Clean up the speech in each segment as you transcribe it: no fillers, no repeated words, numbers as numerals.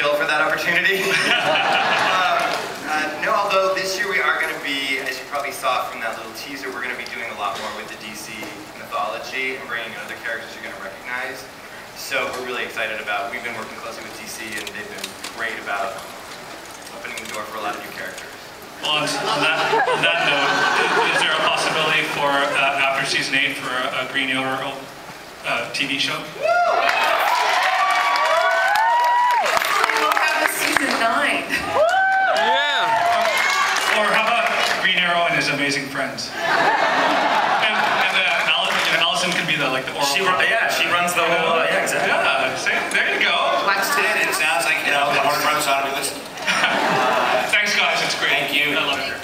Smallville for that opportunity. No, although this year we are going to be, as you probably saw from that little teaser, we're going to be doing a lot more with the DC mythology and bringing in other characters you're going to recognize. So we're really excited about, we've been working closely with DC and they've been great about opening the door for a lot of new characters. Well, on that note, is there a possibility for after season 8 for a Green Arrow TV show? We'll have a season 9. Or how about Green Arrow and his amazing friends? And Allison can be the oral. She runs the whole. Yeah, exactly. Yeah, see, there you go. Watched it. It sounds like the Warner Brothers ought to be listening. Thanks, guys. It's great. Thank you. I love it.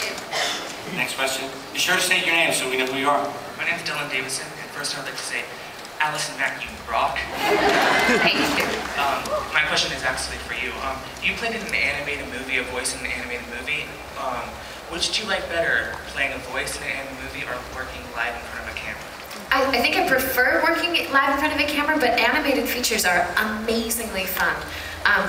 Next question. Be sure to state your name so we know who you are. My name's Dylan Davison, and first I'd like to say, Alice and Matt, you rock. Thank you. My question is actually for you. You played in an animated movie, a voice in an animated movie. Which do you like better, playing a voice in an animated movie or working live in front of a camera? I think I prefer working live in front of a camera, but animated features are amazingly fun.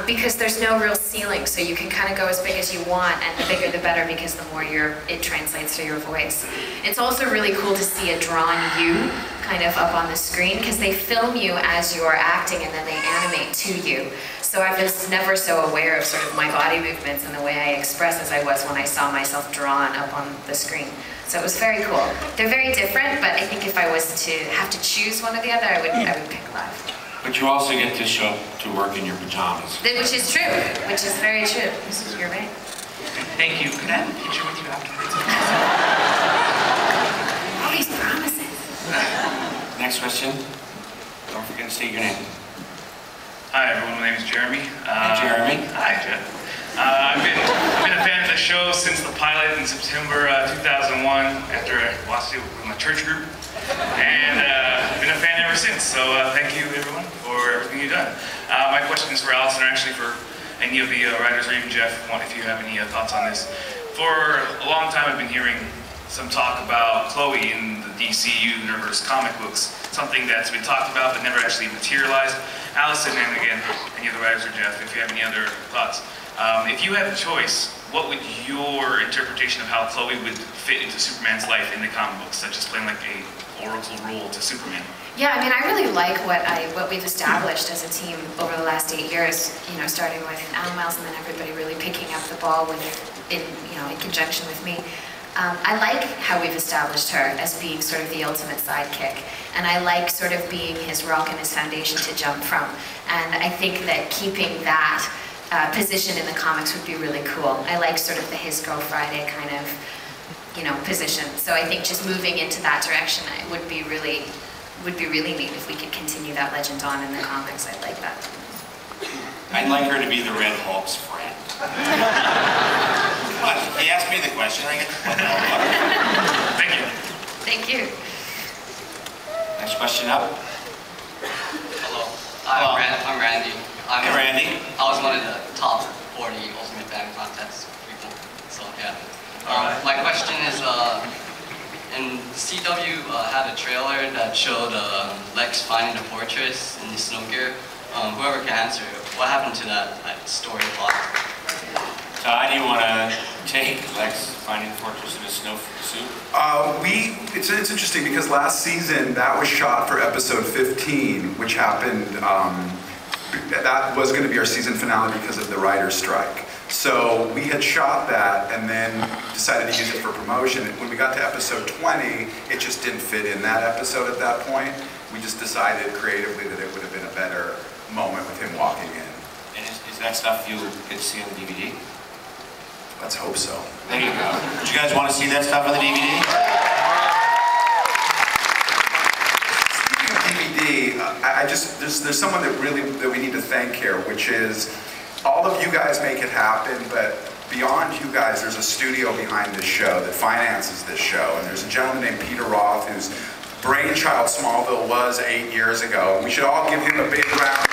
Because there's no real ceiling, so you can kind of go as big as you want, and the bigger the better, because the more it translates through your voice. It's also really cool to see a drawn you kind of up on the screen, because they film you as you're acting and then they animate to you. So I was never so aware of sort of my body movements and the way I express as I was when I saw myself drawn up on the screen. So it was very cool. They're very different, but I think if I was to have to choose one or the other, I would pick live. But you also get to show up to work in your pajamas. Which is true. Which is very true. You're right. Thank you. Could I have a picture with you afterwards? All these promises. Next question. Don't forget to state your name. Hi, everyone. My name is Jeremy. Hey, Jeremy. Hi, Jeff. I've been a fan of the show since the pilot in September 2001 after I watched it with my church group. And I've been a fan ever since, so thank you everyone for everything you've done. My question is for Allison, or actually for any of the writers, or even Jeff, if you have any thoughts on this. For a long time I've been hearing some talk about Chloe in the DC Universe comic books, something that's been talked about but never actually materialized. Allison, and again, any of the writers, or Jeff, if you have any other thoughts. If you had a choice, what would your interpretation of how Chloe would fit into Superman's life in the comic books, such as playing like a oracle role to Superman? Yeah, I mean, I really like what we've established as a team over the last 8 years. You know, starting with Miles and then everybody really picking up the ball in conjunction with me. I like how we've established her as being sort of the ultimate sidekick, and I like sort of being his rock and his foundation to jump from. And I think that keeping that position in the comics would be really cool. I like sort of the His Girl Friday kind of, position. So I think just moving into that direction would be really neat if we could continue that legend on in the comics. I'd like that. I'd like her to be the Red Hulk's friend. But he asked me the question. I get the point. Thank you. Thank you. Next question up. Hello. I'm Randy. Hey, Randy. I was one of the top 40 Ultimate Fan Contest people. So yeah. My question is, in CW had a trailer that showed Lex finding the fortress in the snow gear. Whoever can answer, what happened to that story plot? Todd, do you want to take Lex finding the fortress in a snow suit? It's interesting because last season that was shot for episode 15, which happened, that was going to be our season finale because of the writer's strike. So we had shot that and then decided to use it for promotion. When we got to episode 20, it just didn't fit in that episode at that point. We just decided creatively that it would have been a better moment with him walking in. And is that stuff you get to see on the DVD? Let's hope so. There you go. Do you guys want to see that stuff on the DVD? Speaking of DVD, there's someone that we need to thank here, which is all of you guys make it happen, but beyond you guys, there's a studio behind this show that finances this show, and there's a gentleman named Peter Roth whose brainchild Smallville was 8 years ago. We should all give him a big round.